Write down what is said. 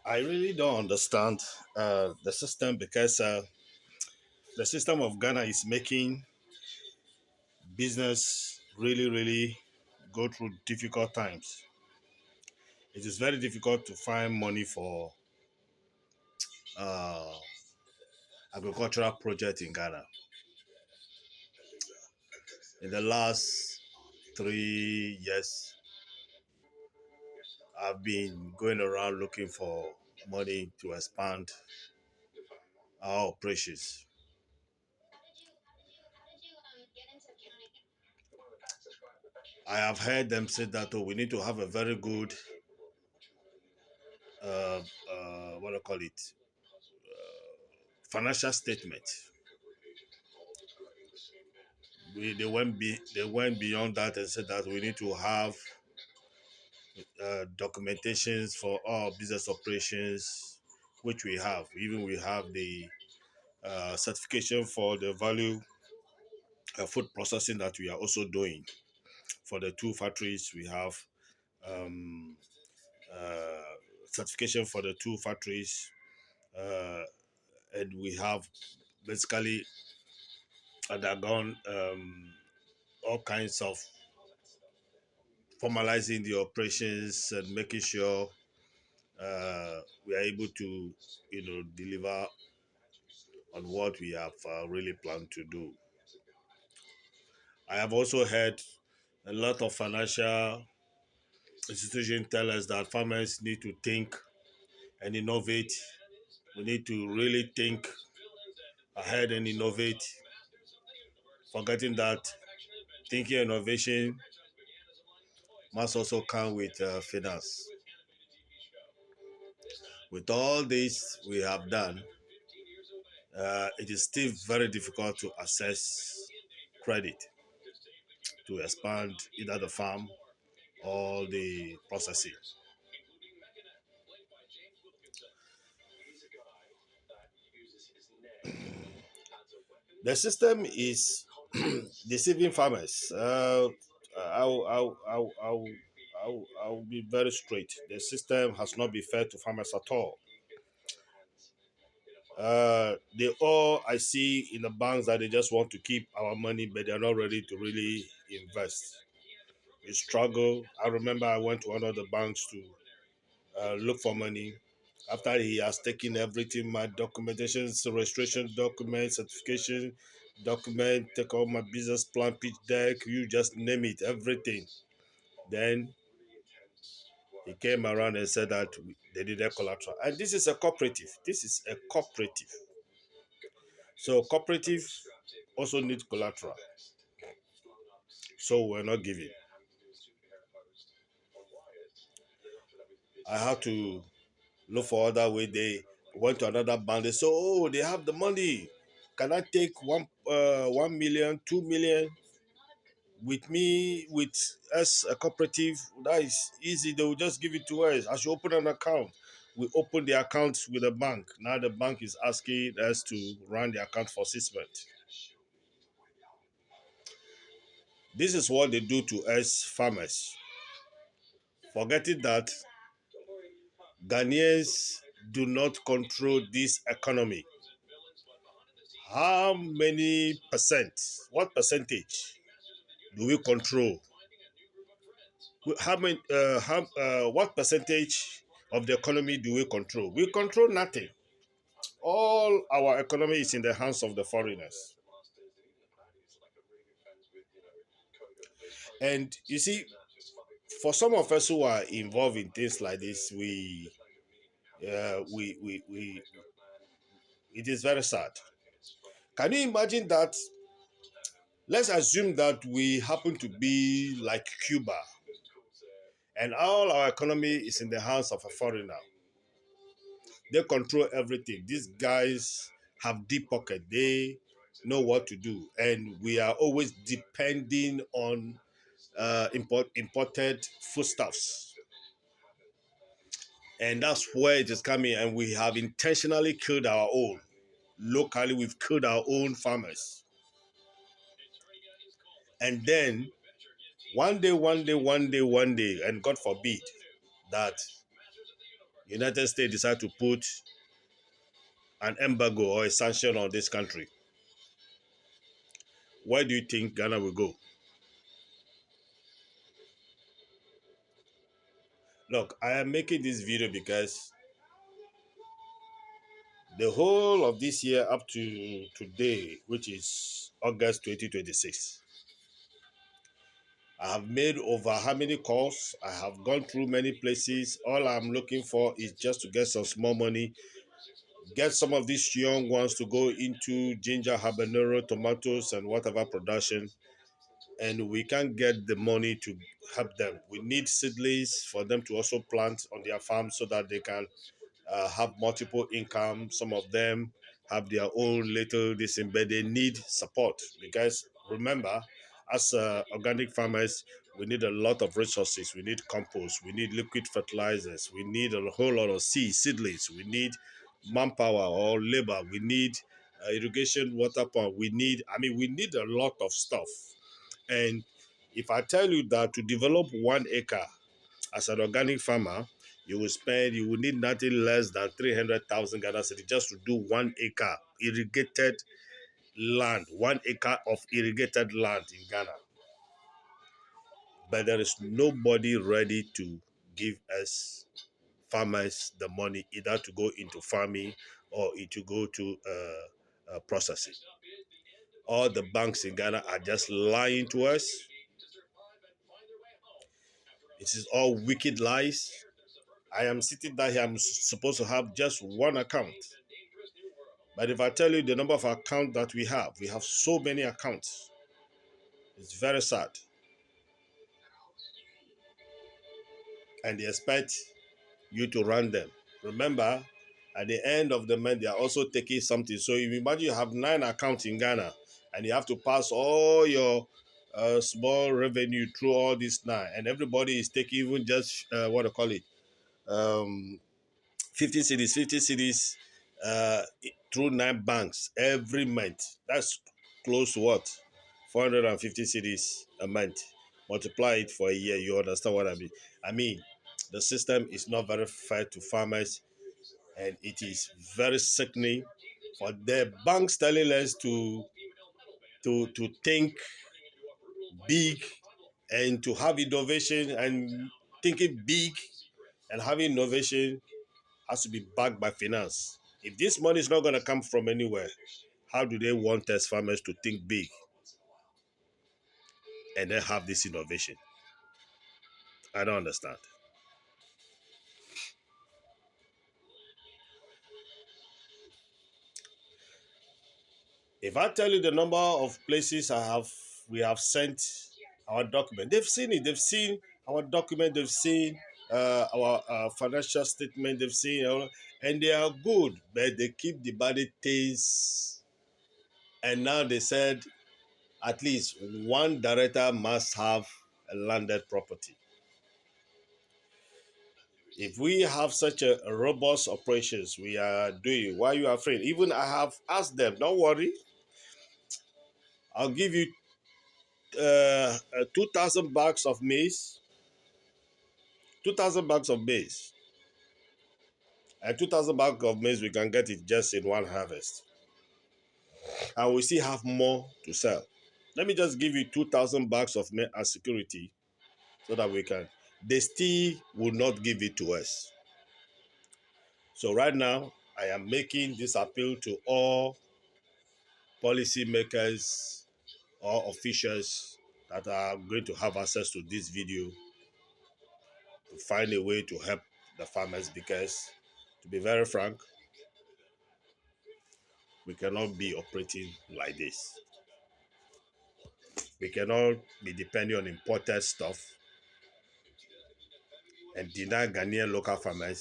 I really don't understand the system because the system of Ghana is making business really go through difficult times. It is very difficult to find money for uh, agricultural project in Ghana. In the last 3 years, I've been going around looking for money to expand our operations. I have heard them say that we need to have a very good what do I call it financial statement. They went beyond that and said that we need to have documentations for all business operations, which we have. Even we have the certification for the value food processing that we are also doing for the two factories. We have um, uh, certification for the two factories, uh, and we have basically undergone all kinds of formalizing the operations and making sure we are able to, deliver on what we have really planned to do. I have also heard a lot of financial institutions tell us that farmers need to think and innovate. We need to really think ahead and innovate, forgetting that thinking innovation must also come with finance. With all this we have done, it is still very difficult to access credit to expand either the farm or the processing. The system is deceiving farmers. I'll be very straight. The system has not been fair to farmers at all. They all I see in the banks that they just want to keep our money, but they're not ready to really invest. We struggle. I remember I went to one of the banks to look for money. After he has taken everything, my documentation, registration document, certification document, take all my business plan, pitch deck, you just name it, everything. Then he came around and said that they did a collateral. And this is a cooperative. This is a cooperative. So cooperative also need collateral. So we're not giving. I had to look for other way. They went to another bank. They said, "Oh, they have the money. Can I take 1 million, 2 million with me with us a cooperative? That is easy. They will just give it to us. I should open an account." We opened the account with the bank. Now the bank is asking us to run the account for 6 months. This is what they do to us farmers, forgetting that Ghanaians do not control this economy. How many percent, what percentage do we control? What percentage of the economy do we control? We control nothing. All our economy is in the hands of the foreigners. And you see, for some of us who are involved in things like this, we it is very sad. Can you imagine that? Let's assume that we happen to be like Cuba, and all our economy is in the hands of a foreigner. They control everything. These guys have deep pocket. They know what to do, and we are always depending on imported foodstuffs, and that's where it is coming. And we have intentionally killed our own. Locally, we've killed our own farmers, and then one day, and God forbid that United States decide to put an embargo or a sanction on this country, where do you think Ghana will go? Look, I am making this video because the whole of this year up to today, which is August 2026, I have made over how many calls? I have gone through many places. All I'm looking for is just to get some small money, get some of these young ones to go into ginger, habanero, tomatoes, and whatever production, and we can't get the money to help them. We need seedlings for them to also plant on their farm so that they can have multiple income. Some of them have their own little this thing, but they need support because remember, as organic farmers, we need a lot of resources. We need compost, we need liquid fertilizers, we need a whole lot of seedlings, we need manpower or labor, we need irrigation water pump, we need, I mean, we need a lot of stuff. And if I tell you that to develop 1 acre as an organic farmer, you will need nothing less than 300,000 Ghana cedi just to do 1 acre irrigated land, 1 acre of irrigated land in Ghana. But there is nobody ready to give us farmers the money either to go into farming or to go to processing. All the banks in Ghana are just lying to us. It is all wicked lies. I am sitting down here, I'm supposed to have just one account. But if I tell you the number of accounts that we have so many accounts. It's very sad. And they expect you to run them. Remember, at the end of the month, they are also taking something. So if you imagine you have 9 accounts in Ghana and you have to pass all your small revenue through all these 9, and everybody is taking even just what do you call it? Um, 50 cities, 50 cities uh, through 9 banks every month. That's close to what? 450 cities a month. Multiply it for a year, you understand what I mean? I mean, the system is not very fair to farmers, and it is very sickening for the banks telling us to think big and to have innovation, and thinking big and having innovation has to be backed by finance. If this money is not going to come from anywhere, how do they want us farmers to think big and then have this innovation? I don't understand. If I tell you the number of places we have sent our document, they've seen it. They've seen our document. They've seen our financial statement. They've seen, and they are good, but they keep the bad things. And now they said at least one director must have a landed property. If we have such a robust operations we are doing, why are you afraid? Even I have asked them, don't worry, I'll give you 2,000 bags of maize, 2,000 bags of maize, and 2,000 bags of maize we can get it just in one harvest, and we still have more to sell. Let me just give you 2,000 bags of maize as security, so that we can. They still will not give it to us. So right now, I am making this appeal to all policymakers or officials that are going to have access to this video to find a way to help the farmers, because, to be very frank, we cannot be operating like this. We cannot be depending on imported stuff and deny Ghanaian local farmers